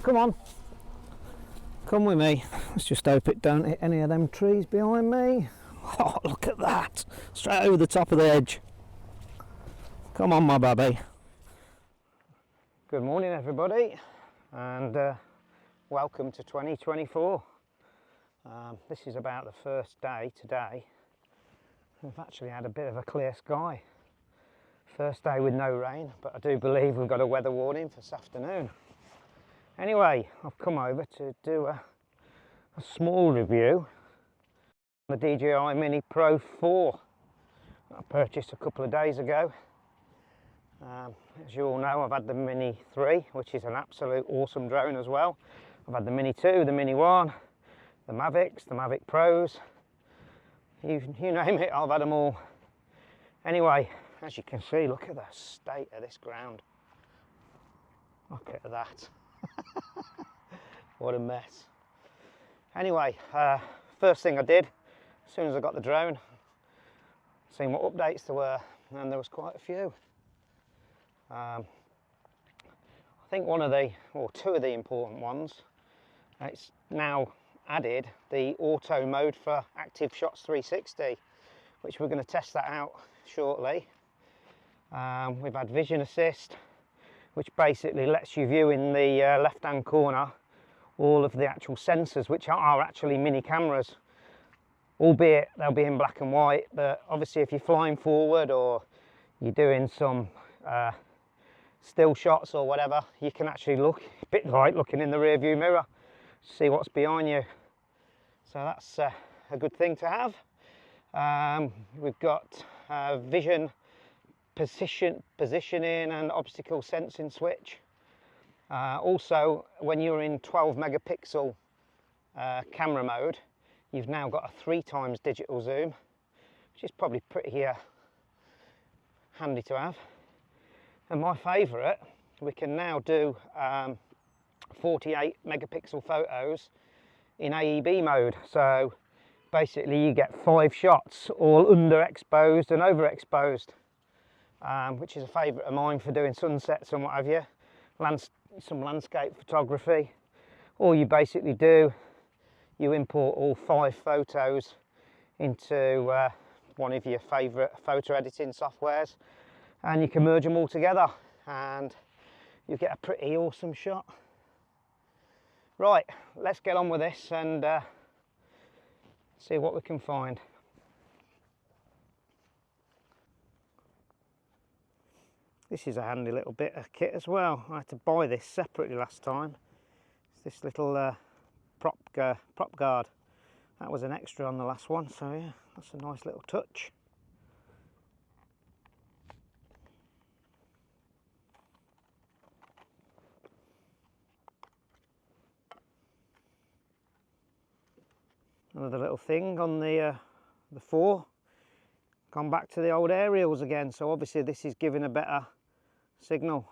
Come on, come with me. Let's just hope it don't hit any of them trees behind me. Oh, look at that, straight over the top of the edge. Come on, my baby. Good morning, everybody, and welcome to 2024. This is about the first day today. We've actually had a bit of a clear sky. First day with no rain, but I do believe we've got a weather warning for this afternoon. Anyway, I've come over to do a small review of the DJI Mini Pro 4 that I purchased a couple of days ago. As you all know, I've had the Mini 3, which is an absolute awesome drone as well. I've had the Mini 2, the Mini 1, the Mavics, the Mavic Pros. You name it, I've had them all. Anyway, as you can see, look at the state of this ground. Look at that. What a mess. Anyway, first thing I did, as soon as I got the drone, seeing what updates there were, and there was quite a few. I think one of the, or two of the important ones, it's now added the auto mode for Active Shots 360, which we're going to test that out shortly. We've had Vision Assist, which basically lets you view in the left hand corner all of the actual sensors, which are actually mini cameras, albeit they'll be in black and white. But obviously if you're flying forward or you're doing some still shots or whatever, you can actually look, a bit like looking in the rear view mirror, see what's behind you. So that's a good thing to have. We've got vision positioning and obstacle sensing switch. Also, when you're in 12 megapixel camera mode, you've now got a 3x digital zoom, which is probably pretty handy to have. And my favourite, we can now do 48 megapixel photos in AEB mode. So basically you get 5 shots all underexposed and overexposed, which is a favourite of mine for doing sunsets and what have you, some landscape photography. All you basically do, you import all 5 photos into one of your favourite photo editing softwares, and you can merge them all together and you get a pretty awesome shot. Right, let's get on with this and see what we can find. This is a handy little bit of kit as well. I had to buy this separately last time. It's this little prop guard. That was an extra on the last one, so yeah, that's a nice little touch. Another little thing on the 4, gone back to the old aerials again, so obviously this is giving a better signal.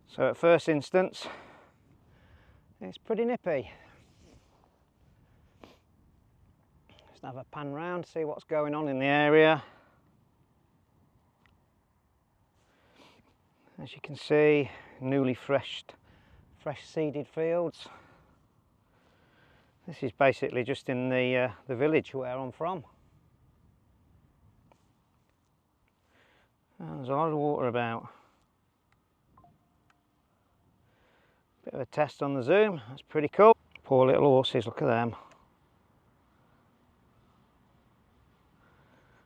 So at first instance, it's pretty nippy. Let's have a pan round, see what's going on in the area. As you can see, newly fresh seeded fields. This is basically just in the village where I'm from. And there's a lot of water about. Bit of a test on the zoom, that's pretty cool. Poor little horses, look at them.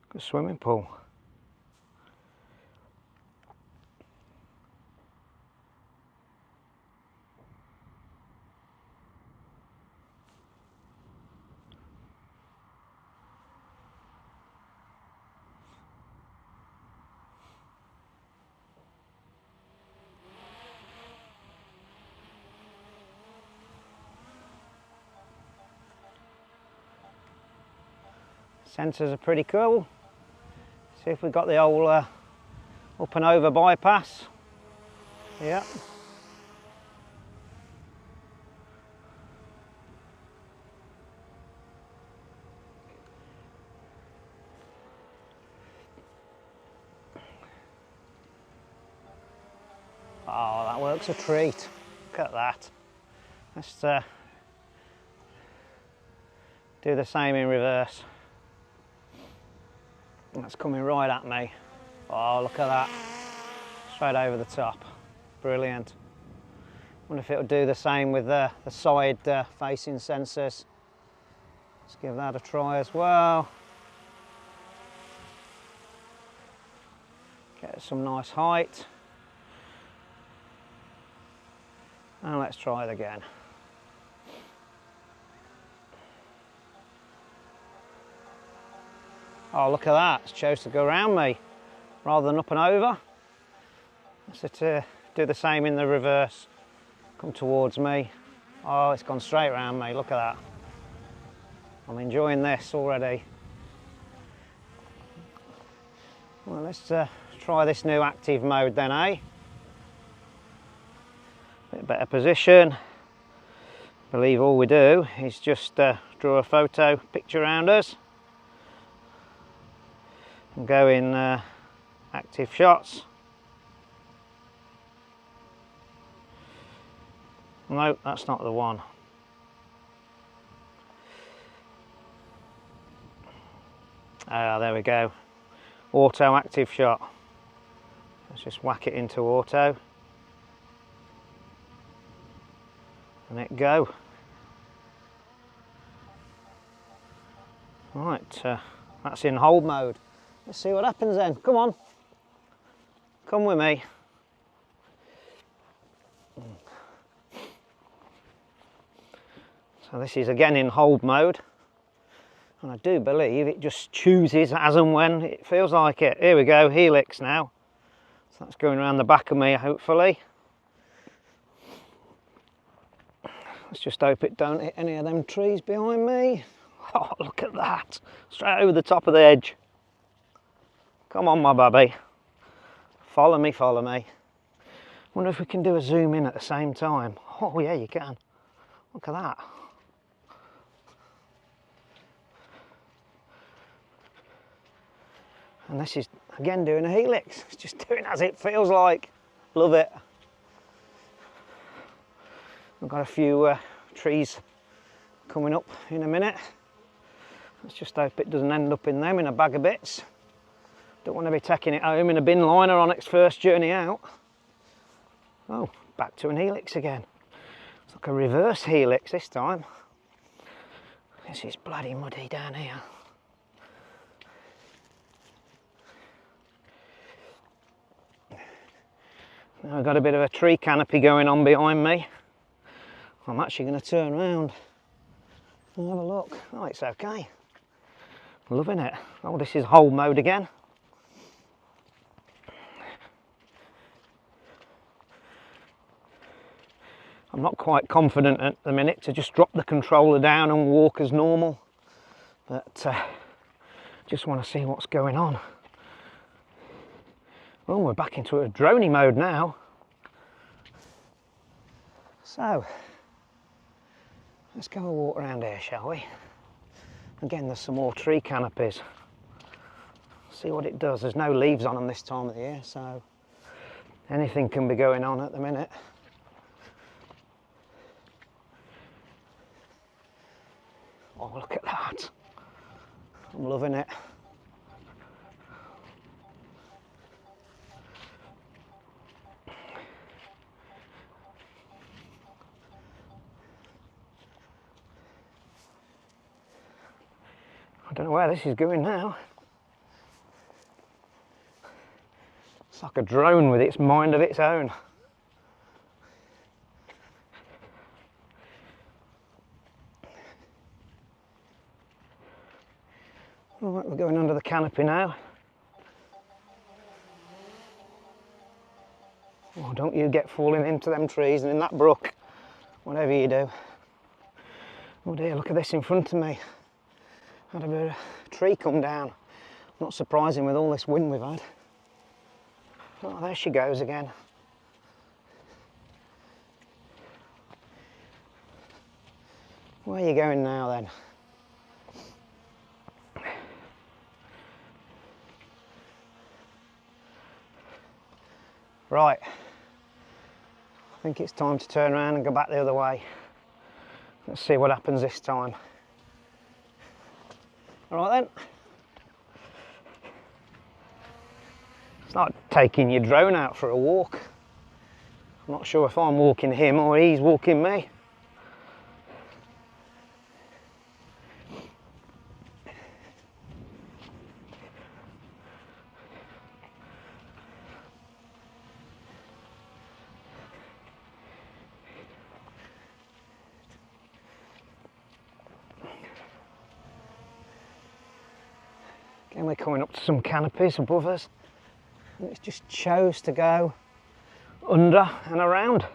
Good swimming pool. Sensors are pretty cool. See if we've got the old up and over bypass. Yeah. Oh, that works a treat. Look at that. Let's do the same in reverse. That's coming right at me. Oh, look at that. Straight over the top. Brilliant. Wonder if it'll do the same with the side facing sensors. Let's give that a try as well. Get some nice height. And let's try it again. Oh, look at that. It's chose to go around me rather than up and over. Let's do the same in the reverse. Come towards me. Oh, it's gone straight around me. Look at that. I'm enjoying this already. Well, let's try this new active mode then, eh? Bit better position. I believe all we do is just draw a photo picture around us and go in active shots. No, that's not the one. Ah, there we go. Auto active shot. Let's just whack it into auto. And it go. Right, that's in hold mode. Let's see what happens then. Come on. Come with me. So this is again in hold mode. And I do believe it just chooses as and when it feels like it. Here we go, helix now. So that's going around the back of me, hopefully. Let's just hope it don't hit any of them trees behind me. Oh, look at that. Straight over the top of the edge. Come on, my baby. Follow me, follow me. Wonder if we can do a zoom in at the same time. Oh yeah, you can. Look at that. And this is, again, doing a helix. It's just doing as it feels like. Love it. I've got a few trees coming up in a minute. Let's just hope it doesn't end up in them in a bag of bits. Don't want to be taking it home in a bin liner on its first journey out. Oh, back to an helix again. It's like a reverse helix this time. This is bloody muddy down here. Now I've got a bit of a tree canopy going on behind me. I'm actually going to turn around and have a look. Oh, it's okay. Loving it. Oh, this is hold mode again. I'm not quite confident at the minute to just drop the controller down and walk as normal, but just want to see what's going on. Oh, we're back into a droney mode now. So, let's go and walk around here, shall we? Again, there's some more tree canopies. See what it does. There's no leaves on them this time of the year, so anything can be going on at the minute. Oh, look at that. I'm loving it. I don't know where this is going now. It's like a drone with its mind of its own. Alright, we're going under the canopy now. Oh, don't you get falling into them trees and in that brook, whatever you do. Oh dear, look at this in front of me. Had a bit of a tree come down. Not surprising with all this wind we've had. Oh, there she goes again. Where are you going now then? Right, I think it's time to turn around and go back the other way. Let's see what happens this time. All right then. It's like taking your drone out for a walk. I'm not sure if I'm walking him or he's walking me. Again, we're coming up to some canopies above us, and it just chose to go under and around.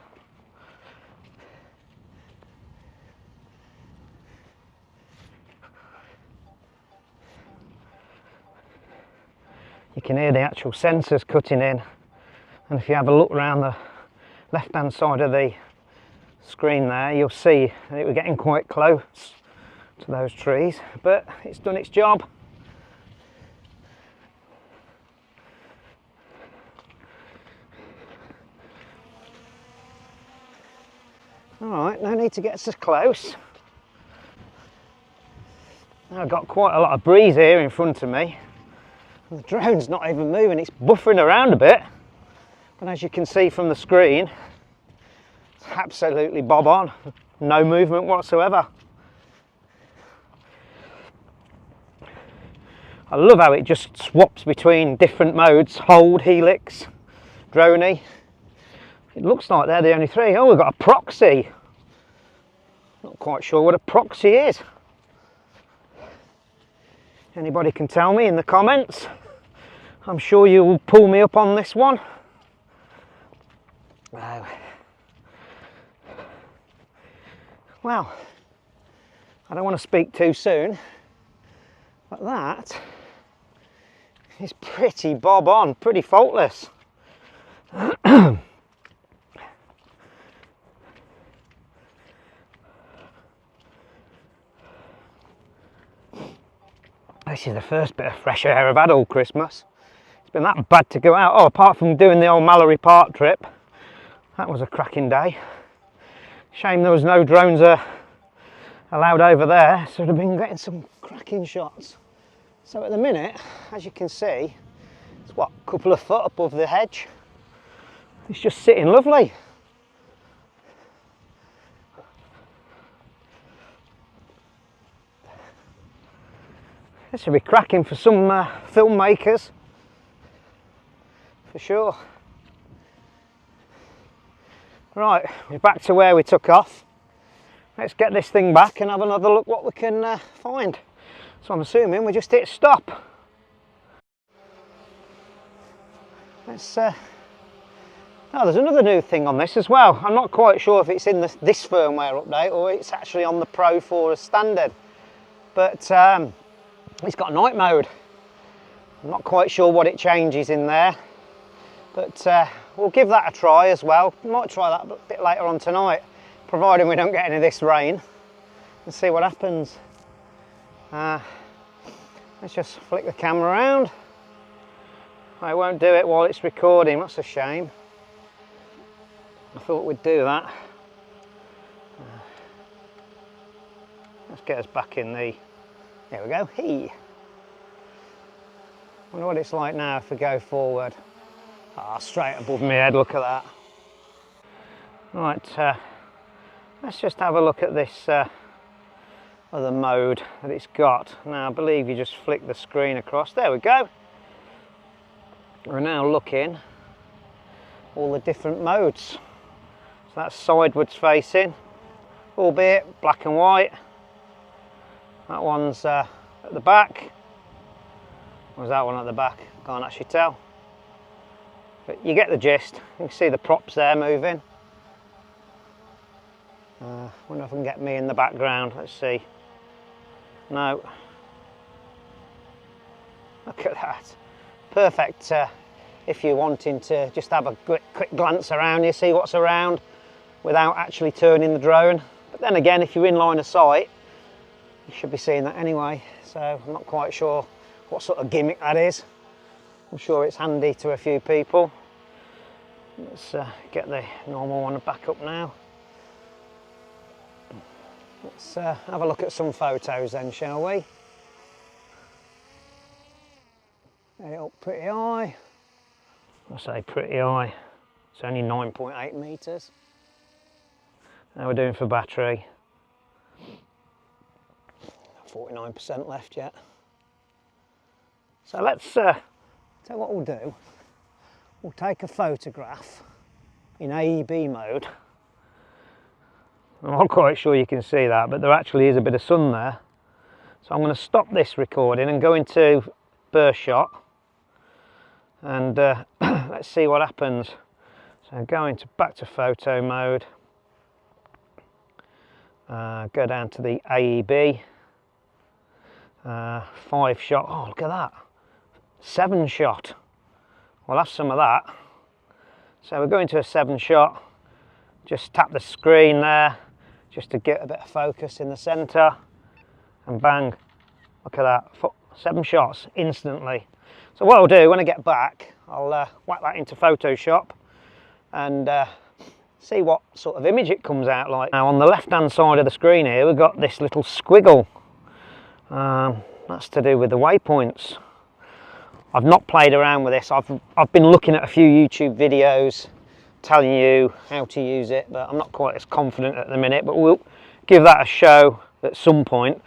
You can hear the actual sensors cutting in, and if you have a look around the left hand side of the screen there, you'll see that we're getting quite close to those trees, but it's done its job. Alright, no need to get so close. Now I've got quite a lot of breeze here in front of me. And the drone's not even moving, it's buffering around a bit. But as you can see from the screen, it's absolutely bob on. No movement whatsoever. I love how it just swaps between different modes: hold, helix, droney. It looks like they're the only three. Oh, we've got a proxy. Not quite sure what a proxy is. Anybody can tell me in the comments. I'm sure you'll pull me up on this one. Well, I don't want to speak too soon, but that is pretty bob on, pretty faultless. This is the first bit of fresh air I've had all Christmas. It's been that bad to go out. Oh, apart from doing the old Mallory Park trip, that was a cracking day. Shame there was no drones allowed over there, so I'd have been getting some cracking shots. So at the minute, as you can see, it's what, a couple of foot above the hedge. It's just sitting lovely. This will be cracking for some filmmakers, for sure. Right, we're back to where we took off. Let's get this thing back and have another look what we can find. So I'm assuming we just hit stop. Let's. Oh, there's another new thing on this as well. I'm not quite sure if it's in this firmware update or it's actually on the Pro 4 as standard. But it's got night mode. I'm not quite sure what it changes in there, but we'll give that a try as well. Might try that a bit later on tonight, providing we don't get any of this rain, and see what happens. Let's just flick the camera around. I won't do it while it's recording, that's a shame. I thought we'd do that. Let's get us back in the... There we go. Hey. Wonder what it's like now if we go forward. Ah, straight above my head, look at that. Right, let's just have a look at this other mode that it's got. Now I believe you just flick the screen across. There we go. We're now looking all the different modes. So that's sidewards facing, albeit black and white. That one's at the back. Or was that one at the back? Can't actually tell. But you get the gist. You can see the props there moving. Wonder if I can get me in the background. Let's see. No. Look at that. Perfect if you're wanting to just have a quick glance around you, see what's around without actually turning the drone. But then again, if you're in line of sight, you should be seeing that anyway. So I'm not quite sure what sort of gimmick that is. I'm sure it's handy to a few people. Let's get the normal one back up now. Let's have a look at some photos then, shall we? Get it up pretty high. I say pretty high. It's only 9.8 meters. How we're doing for battery? 49% left yet. So let's tell you what we'll do. We'll take a photograph in AEB mode. I'm not quite sure you can see that, but there actually is a bit of sun there. So I'm going to stop this recording and go into burst shot, and let's see what happens. So go into back to photo mode, go down to the AEB, 5 shot. Oh, look at that, 7 shot. We'll have some of that. So we're going to a 7 shot. Just tap the screen there just to get a bit of focus in the center, and bang, look at that, 7 shots instantly. So what I'll do when I get back, I'll whack that into Photoshop and see what sort of image it comes out like. Now on the left hand side of the screen here, we've got this little squiggle. That's to do with the waypoints. I've not played around with this. I've been looking at a few YouTube videos telling you how to use it, but I'm not quite as confident at the minute, but we'll give that a show at some point.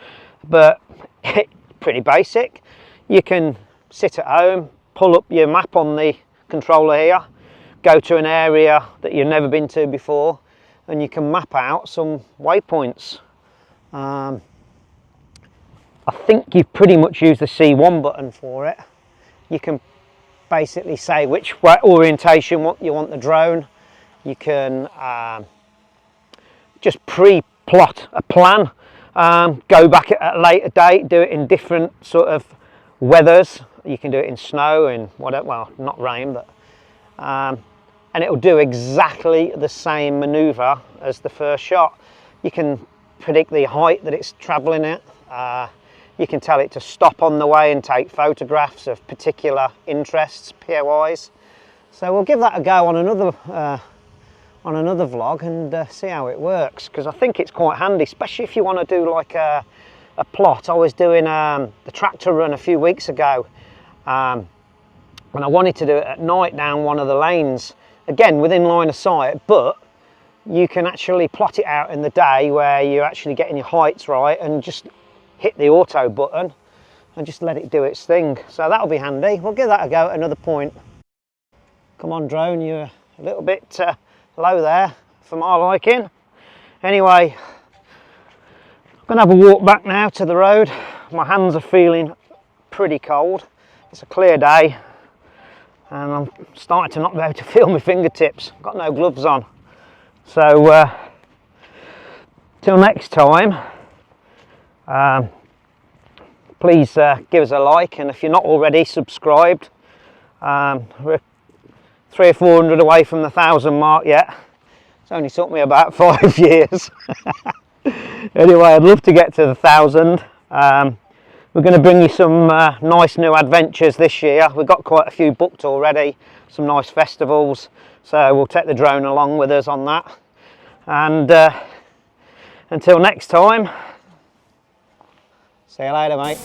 But it's pretty basic. You can sit at home, pull up your map on the controller here, go to an area that you've never been to before, and you can map out some waypoints. I think you pretty much use the C1 button for it. You can basically say which orientation you want the drone. You can just pre-plot a plan, go back at a later date, do it in different sort of weathers. You can do it in snow, in whatever, well, not rain, but and it'll do exactly the same maneuver as the first shot. You can predict the height that it's traveling at. You can tell it to stop on the way and take photographs of particular interests, POIs. So we'll give that a go on another vlog and see how it works, because I think it's quite handy, especially if you want to do like a plot. I was doing the tractor run a few weeks ago, and I wanted to do it at night down one of the lanes, again within line of sight, but you can actually plot it out in the day where you're actually getting your heights right, and just hit the auto button and just let it do its thing. So that'll be handy. We'll give that a go at another point. Come on drone, you're a little bit low there for my liking. Anyway, I'm gonna have a walk back now to the road. My hands are feeling pretty cold. It's a clear day and I'm starting to not be able to feel my fingertips. I've got no gloves on. So till next time, please give us a like, and if you're not already subscribed, we're 300 or 400 away from the 1,000 mark yet. It's only took me about 5 years. Anyway, I'd love to get to the 1,000. We're going to bring you some nice new adventures this year. We've got quite a few booked already, some nice festivals, so we'll take the drone along with us on that. And until next time, see you later, mate.